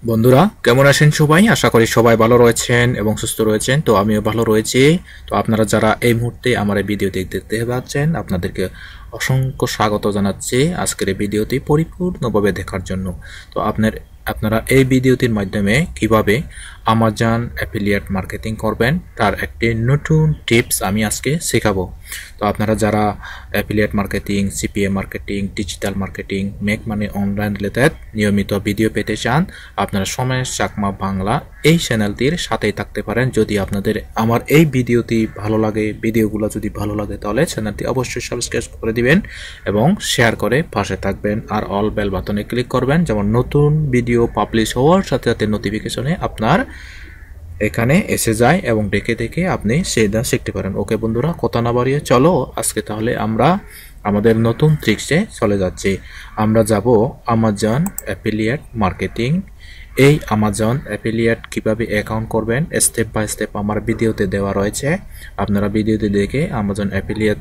বন্ধুরা কেমন আছেন সবাই? আশা করি সবাই ভালো রয়েছেন এবং সুস্থ রয়েছেন। তো আমিও ভালো রয়েছি। তো আপনারা যারা এই মুহূর্তে আমার এই ভিডিওটি দেখতে পাচ্ছেন, আপনাদেরকে অসংখ্য স্বাগত জানাচ্ছি আজকের এই ভিডিওটি পরিপূর্ণভাবে দেখার জন্য। তো আপনারা এই ভিডিওটির মাধ্যমে কিভাবে আমাজন অ্যাফিলিয়েট মার্কেটিং করবেন তার একটি নতুন টিপস আমি আজকে শেখাবো। তো আপনারা যারা affiliate marketing, CPA marketing, digital marketing, make money online related নিয়মিত ভিডিও পেতে চান, আপনারা সময় চাকমা বাংলা এই চ্যানেলটির সাথেই থাকতে পারেন। যদি আপনাদের আমার এই ভিডিওটি ভালো লাগে, ভিডিওগুলো যদি ভালো লাগে, তাহলে চ্যানেলটি অবশ্যই সাবস্ক্রাইব করে দিবেন এবং শেয়ার করে পাশে থাকবেন। আর অল বেল বাটনে ক্লিক করবেন, যেমন নতুন ভিডিও পাবলিশ হওয়ার সাথে সাথে নোটিফিকেশনে আপনার এখানে এসে যায় এবং দেখে দেখে আপনি সেটা শিখতে পারেন। ওকে বন্ধুরা, কথা না বাড়িয়ে চলো আজকে তাহলে আমরা আমাদের নতুন ট্রিক্সে চলে যাচ্ছি। আমরা যাব আমাজন অ্যাফিলিয়েট মার্কেটিং। এই আমাজন অ্যাফিলিয়েট কিভাবে অ্যাকাউন্ট করবেন স্টেপ বাই স্টেপ আমার ভিডিওতে দেওয়া রয়েছে। আপনারা ভিডিওতে দেখে আমাজন অ্যাফিলিয়েট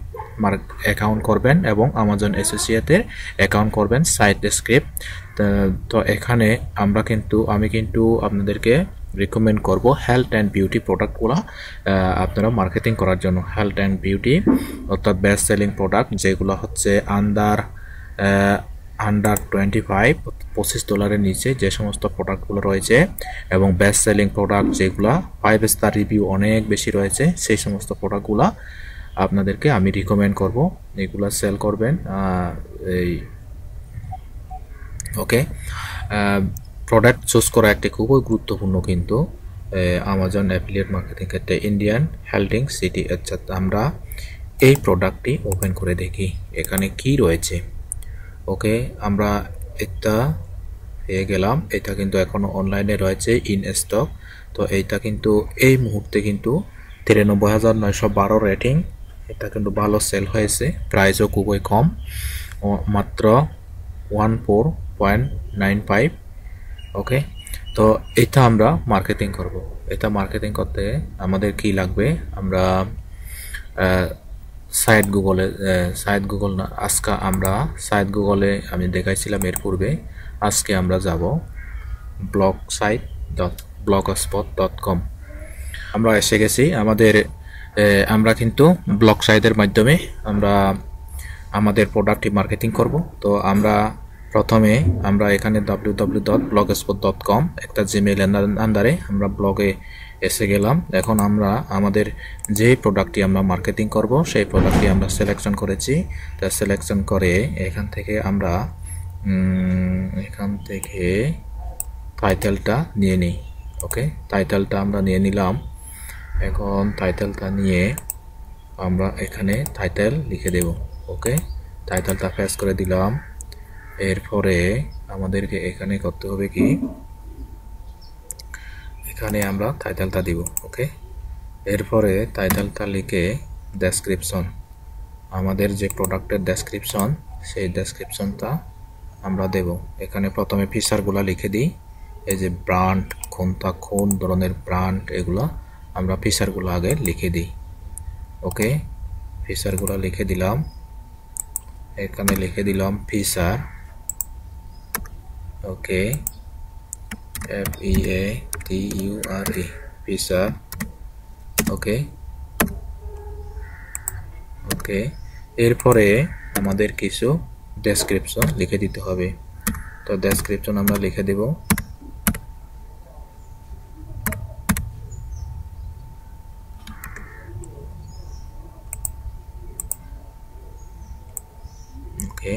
অ্যাকাউন্ট করবেন এবং আমাজন অ্যাসোসিয়েটের অ্যাকাউন্ট করবেন সাইট স্ক্রিপ্ট। তো এখানে আমি কিন্তু আপনাদেরকে রিকমেন্ড করব হেলথ অ্যান্ড বিউটি প্রোডাক্টগুলো আপনারা মার্কেটিং করার জন্য। হেলথ অ্যান্ড বিউটি অর্থাৎ বেস্ট সেলিং প্রোডাক্ট যেগুলো হচ্ছে আন্ডার $25 নিচে যে সমস্ত প্রোডাক্টগুলো রয়েছে, এবং বেস্ট সেলিং প্রোডাক্ট যেগুলো 5 স্টার রিভিউ অনেক বেশি রয়েছে, সেই সমস্ত প্রোডাক্টগুলো আপনাদেরকে আমি রিকমেন্ড করব। এগুলো সেল করবেন। ওকে, প্রোডাক্ট চুজ করা একটি খুবই গুরুত্বপূর্ণ কিন্তু আমাজন অ্যাফিলিয়েট মার্কেটিং ক্ষেত্রে। ইন্ডিয়ান হেল্ডিং সিটি। আচ্ছা, আমরা এই প্রোডাক্টটি ওপেন করে দেখি এখানে কি রয়েছে। ওকে, আমরা এটা পেয়ে গেলাম। এটা কিন্তু এখনো অনলাইনে রয়েছে, ইন স্টক। তো এইটা কিন্তু এই মুহূর্তে কিন্তু 93,912 রেটিং। এটা কিন্তু ভালো সেল হয়েছে, প্রাইসও খুবই কম, মাত্র 14.95। ওকে, তো এটা আমরা মার্কেটিং করব। এটা মার্কেটিং করতে আমাদের কি লাগবে? আমরা সাইট গুগল না, আজকে আমরা সাইট গুগলে আমি দেখাইছিলাম এর পূর্বে। আজকে আমরা যাব blogspot.com। আমরা এসে গেছি আমরা কিন্তু ব্লগ সাইটের মাধ্যমে আমরা আমাদের প্রোডাক্টটি মার্কেটিং করব। তো প্রথমে আমরা এখানে www.blogspot.com একটা জিমেইল আন্ডারে আমরা ব্লগে এসে গেলাম। এখন আমরা আমাদের যে প্রোডাক্টটি আমরা মার্কেটিং করব সেই প্রোডাক্টটি আমরা সিলেকশন করেছি। তা সিলেকশন করে এখান থেকে টাইটেলটা নিয়ে নিই। ওকে, টাইটেলটা আমরা নিয়ে নিলাম। এখন টাইটেলটা নিয়ে আমরা এখানে টাইটেল লিখে দেব। ওকে, টাইটেলটা পেস্ট করে দিলাম। এরপরে আমাদেরকে এখানে করতে হবে কি, এখানে আমরা টাইটেলটা দিব। ওকে, এরপরে টাইটেলটা লিখে ডেসক্রিপশন, আমাদের যে প্রোডাক্টের ডেসক্রিপশন সেই ডেসক্রিপশনটা আমরা দেব। এখানে প্রথমে ফিচারগুলো লিখে দিই। এই যে ব্র্যান্ড, কোন ধরনের ব্র্যান্ড, এগুলো আমরা ফিচারগুলো আগে লিখে দিই। ওকে, ফিচারগুলো লিখে দিলাম। এখানে লিখে দিলাম ফিচার। ওকে, FEATURE ফিচার। ওকে, এরপরে আমাদের কিছু ডেসক্রিপশন লিখে দিতে হবে। তো ডেসক্রিপশন আমরা লিখে দেব। ওকে,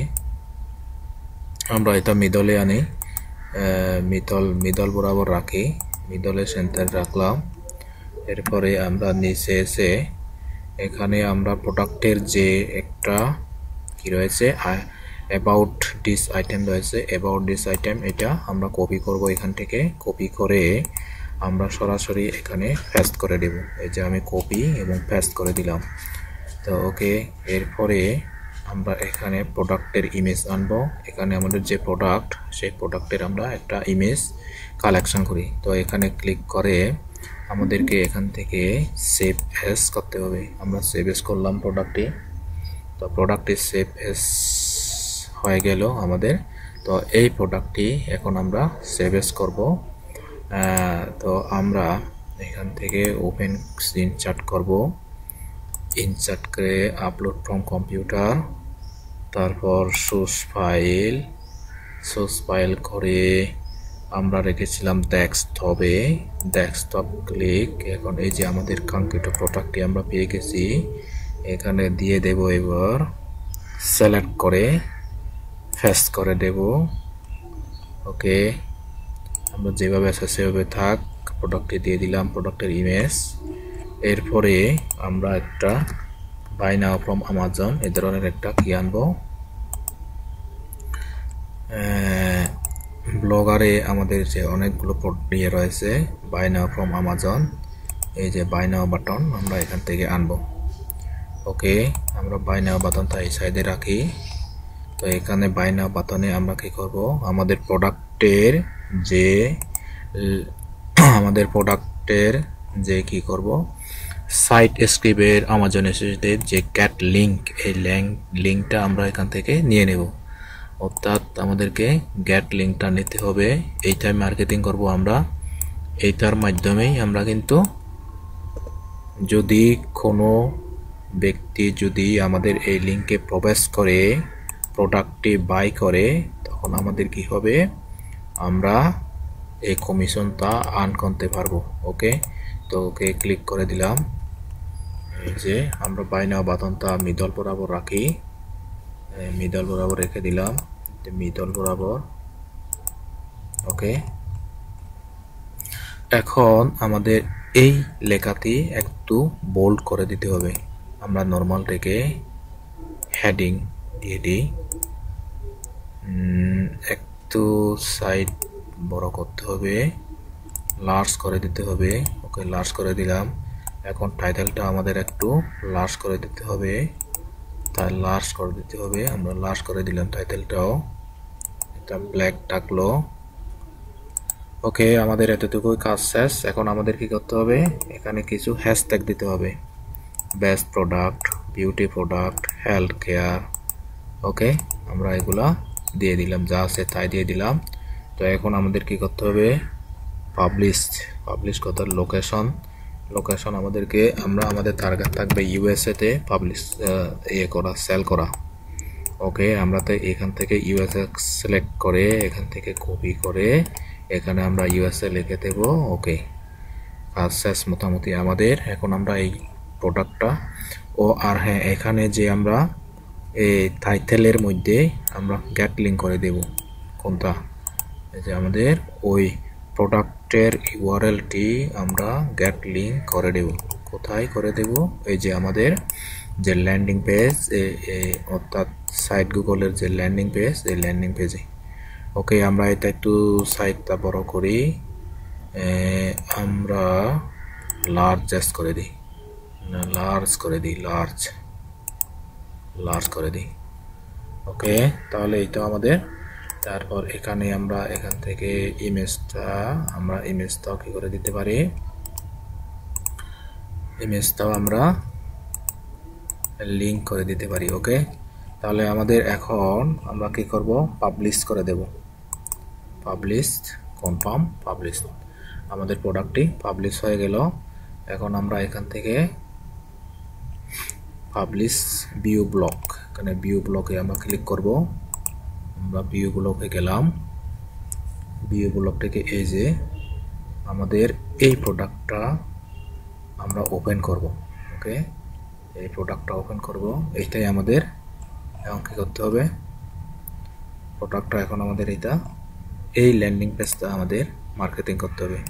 আমরা এটা মিডলে আনি, মিডল বরাবর রাখি, মিডলে সেন্টার রাখলাম। এরপরে আমরা নিচে এসে এখানে আমরা প্রোডাক্টের যে একটা কি রয়েছে, অ্যাবাউট দিস আইটেম রয়েছে, অ্যাবাউট দিস আইটেম, এটা আমরা কপি করব। এখান থেকে কপি করে আমরা সরাসরি এখানে পেস্ট করে দেব। এই যে আমি কপি এবং পেস্ট করে দিলাম। তো ওকে, এরপরে আমরা এখানে প্রোডাক্টের ইমেজ আনবো। এখানে আমাদের যে প্রোডাক্ট সেই প্রোডাক্টের আমরা একটা ইমেজ কালেকশন করি। তো এখানে ক্লিক করে আমাদেরকে এখান থেকে সেভ এস করতে হবে। আমরা সেভ এস করলাম প্রোডাক্টটি। তো প্রোডাক্টটি সেভ এস হয়ে গেল আমাদের। তো এই প্রোডাক্টটি এখন আমরা সেভ এস করব। তো আমরা এখান থেকে ওপেন ইনসার্ট করব, ইনসার্ট করে আপলোড ফ্রম কম্পিউটার, তারপর সোর্স ফাইল করে আমরা রেখেছিলাম ডেস্কটপে, ডেস্কটপ ক্লিক। এখন এই যে আমাদের কাঙ্ক্ষিত প্রোডাক্টটি আমরা পেয়ে গেছি, এখানে দিয়ে দেব। এবার সিলেক্ট করে পেস্ট করে দেব। ওকে, আমরা যেভাবে আছে সেভাবে থাক, প্রোডাক্টটি দিয়ে দিলাম, প্রোডাক্টের ইমেজ। এরপরে আমরা একটা বাই নাও ফ্রম আমাজন এই ধরনের একটা কি আনবো। ব্লগারে আমাদের যে অনেকগুলো ইয়ে রয়েছে, বাই নাও ফ্রম আমাজন, এই যে বাই নাও বাটন আমরা এখান থেকে আনবো। ওকে, আমরা বাই নাও বাটনটা এই সাইডে রাখি। তো এখানে বাই নাও বাটনে আমরা কি করব, আমাদের প্রোডাক্টের যে কি করব, সাইট স্ক্রিপ্টের আমাজন এসএসডি যে ক্যাট লিংক, এই লিংকটা আমরা এখান থেকে নিয়ে নেব। অর্থাৎ আমাদেরকে গেট লিঙ্কটা নিতে হবে। এইটাই মার্কেটিং করব আমরা। এইটার মাধ্যমেই আমরা কিন্তু যদি কোনো ব্যক্তি যদি আমাদের এই লিঙ্কে প্রবেশ করে প্রোডাক্টটি বাই করে, তখন আমাদের কি হবে, আমরা এই কমিশনটা আর্ন করতে পারবো। ওকে, তো ওকে ক্লিক করে দিলাম। এই যে আমরা বাই নাও বাটনটা মিডল বরাবর রাখি, মিডল বরাবর রেখে দিলাম, মিডল বরাবর। ওকে, এখন আমাদের এই লেখাটি একটু বোল্ড করে দিতে হবে। আমরা নর্মাল থেকে হেডিং দিয়ে দিই, একটু সাইড বড় করতে হবে, লার্জ করে দিতে হবে। ওকে, লার্জ করে দিলাম। এখন টাইটেলটা আমাদের একটু লার্জ করে দিতে হবে, তাই লার্জ করে দিতে হবে। আমরা লার্জ করে দিলাম টাইটেলটাও, এটা ব্ল্যাক থাকলো। ওকে, আমাদের এতটুকুই কাজ শেষ। এখন আমাদের কি করতে হবে, এখানে কিছু হ্যাশট্যাগ দিতে হবে, best product, beauty product, health care. Okay, আমরা এগুলা দিয়ে দিলাম, যা আছে তাই দিয়ে দিলাম। তো এখন আমাদের কি করতে হবে, পাবলিশ করতে লোকেশন আমাদেরকে, আমরা আমাদের টার্গেট থাকবে ইউএসএ তে পাবলিশ সেল করা। ওকে, আমরা তো এখান থেকে ইউএসএ সিলেক্ট করে এখান থেকে কপি করে এখানে আমরা ইউএসএ লিখে দেব। ওকে, কাজ শেষ মোটামুটি আমাদের। এখন আমরা এই প্রোডাক্টটা আর হ্যাঁ, এখানে যে আমরা এই টাইটেলের মধ্যে আমরা গেট লিঙ্ক করে দেব। কোনটা, এই যে আমাদের ওই প্রোডাক্টের ইউআরএলটি আমরা গেট লিঙ্ক করে দেব। কোথায় করে দেব, এই যে আমাদের যে ল্যান্ডিং পেজ, অর্থাৎ সাইট গুগলের যে ল্যান্ডিং পেজ, এই ল্যান্ডিং পেজে। ওকে, আমরা এটা একটু সাইটটা বড় করি, আমরা লার্জ করে দিই, লার্জ করে দিই। ওকে, তাহলে এইটা আমাদের। তারপর এখানে আমরা এখান থেকে ইমেজটাও কি করে দিতে পারি, ইমেজটাও আমরা লিংক করে দিতে পারি। ওকে, তাহলে আমাদের এখন আমরা কি করব, পাবলিশ করে দেব। কনফার্ম পাবলিশ, আমাদের প্রোডাক্টটি পাবলিশ হয়ে গেল। এখন আমরা এখান থেকে পাবলিশ ভিউ ব্লক, এখানে ভিউ ব্লকে আমরা ক্লিক করব। আমরা ভিউ ব্লকে গেলাম, ভিউ ব্লক থেকে এই যে আমাদের এই প্রোডাক্টটা আমরা ওপেন করব। ওকে, এই প্রোডাক্টটা ওপেন করব, এইটাই আমাদের। এখন কি করতে হবে, প্রোডাক্টটা এখন আমাদের এই ল্যান্ডিং পেজটা আমাদের মার্কেটিং করতে হবে।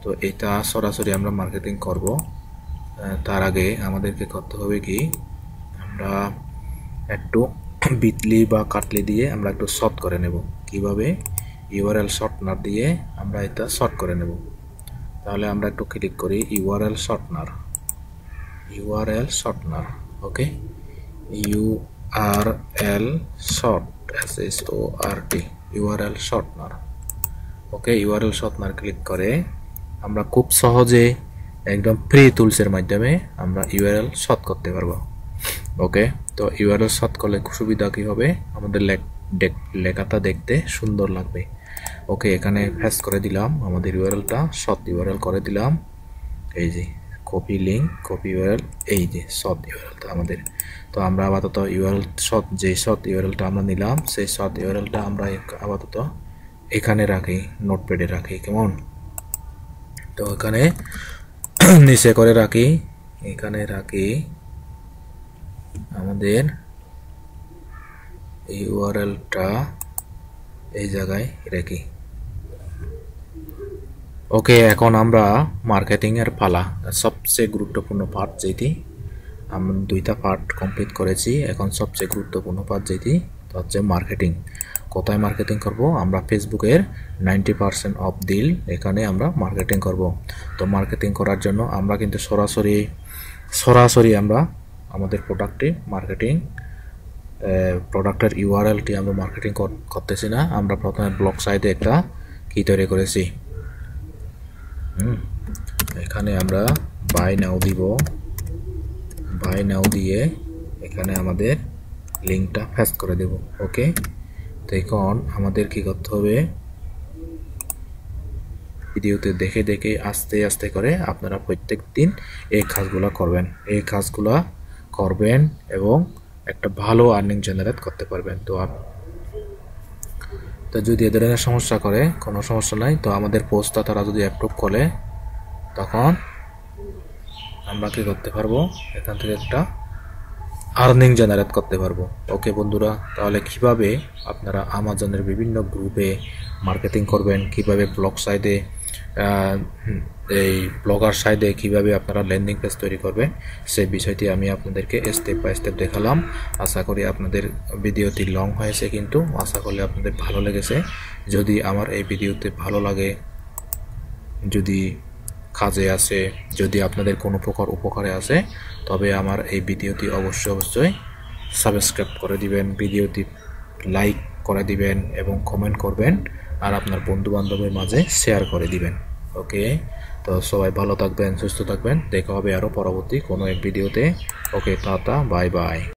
তো এটা সরাসরি আমরা মার্কেটিং করব, তার আগে আমাদেরকে করতে হবে কি, আমরা একটু বিটলি বা কাটলি দিয়ে আমরা একটু শর্ট করে নেব। কিভাবে, ইউআরএল শর্টনার দিয়ে আমরা এটা শর্ট করে নেব। তাহলে আমরা একটু ক্লিক করি URL shortener. Okay, URL short SHORT, URL shortener. Okay, URL shortener click করে আমরা খুব সহজে একদম ফ্রি টুলসের মাধ্যমে আমরা ইউআরএল শর্ট করতে পারবো। ওকে, তো ইউআরএল শর্ট করলে সুবিধা কি হবে, আমাদের লেখাটা দেখতে সুন্দর লাগবে। ওকে, এখানে পেস্ট করে দিলাম আমাদের ইউআরএলটা, সৎ ইউআরএল করে দিলাম। এই যে কপি লিঙ্ক, কপি ইউআরএল, এই যে সৎ ইউআরএলটা আমাদের। তো আমরা আপাতত ইউআরএল সৎ ইউআরএলটা আমরা নিলাম, সেই সৎ ইউআরএলটা আমরা আপাতত এখানে রাখি, নোটপ্যাডে রাখি, কেমন? তো এখানে নিচে করে রাখি, এখানে রাখি আমাদের ইউআরএলটা এই জায়গায় রাখি। ওকে, এখন আমরা মার্কেটিং এর পালা, সবচেয়ে গুরুত্বপূর্ণ পার্ট যেটি, আমরা 2টা পার্ট কমপ্লিট করেছি। এখন সবচেয়ে গুরুত্বপূর্ণ পার্ট যেটি হচ্ছে মার্কেটিং। কোথায় মার্কেটিং করব? আমরা ফেসবুকের 90% অফ ডিল, এখানে আমরা মার্কেটিং করব। তো মার্কেটিং করার জন্য আমরা কিন্তু সরাসরি আমরা আমাদের প্রোডাক্টে মার্কেটিং, প্রোডাক্টের ইউআরএলটি আমরা মার্কেটিং করতেছি না। আমরা প্রথমে ব্লগ সাইটে একটা কি তৈরি করেছি, এখানে আমরা বাই নাও দিব, বাই নাও দিয়ে এখানে আমাদের লিঙ্কটা পেস্ট করে দেব। ওকে, তো এখন আমাদের কি করতে হবে, ভিডিওতে দেখে দেখে আস্তে আস্তে করে আপনারা প্রত্যেক দিন এই কাজগুলো করবেন এবং একটা ভালো আর্নিং জেনারেট করতে পারবেন। তো যদি এ ধরনের সমস্যা করে, কোনো সমস্যা নাই, তো আমাদের পোস্টটা তারা যদি অ্যাপ্রুভ করে তখন আমরা কি করতে পারবো, এখান থেকে একটা আর্নিং জেনারেট করতে পারবো। ওকে বন্ধুরা, তাহলে কিভাবে আপনারা আমাজনের বিভিন্ন গ্রুপে মার্কেটিং করবেন, কিভাবে ব্লগ সাইটে, এই ব্লগার সাইটে কিভাবে আপনারা ল্যান্ডিং পেজ তৈরি করবেন, সেই বিষয়টি আমি আপনাদেরকে স্টেপ বাই স্টেপ দেখালাম। আশা করি আপনাদের ভিডিওটি লং হয়েছে, কিন্তু আশা করি আপনাদের ভালো লেগেছে। যদি আমার এই ভিডিওতে ভালো লাগে, যদি কাজে আসে, যদি আপনাদের কোনো প্রকার উপকারে আসে, তবে আমার এই ভিডিওটি অবশ্যই সাবস্ক্রাইব করে দিবেন, ভিডিওটি লাইক করে দিবেন এবং কমেন্ট করবেন, আর আপনার বন্ধু বান্ধবের মাঝে শেয়ার করে দিবেন। ওকে, তো সবাই ভালো থাকবেন, সুস্থ থাকবেন, দেখা হবে আরও পরবর্তী কোনো এক ভিডিওতে। ওকে, টাটা, বাই বাই।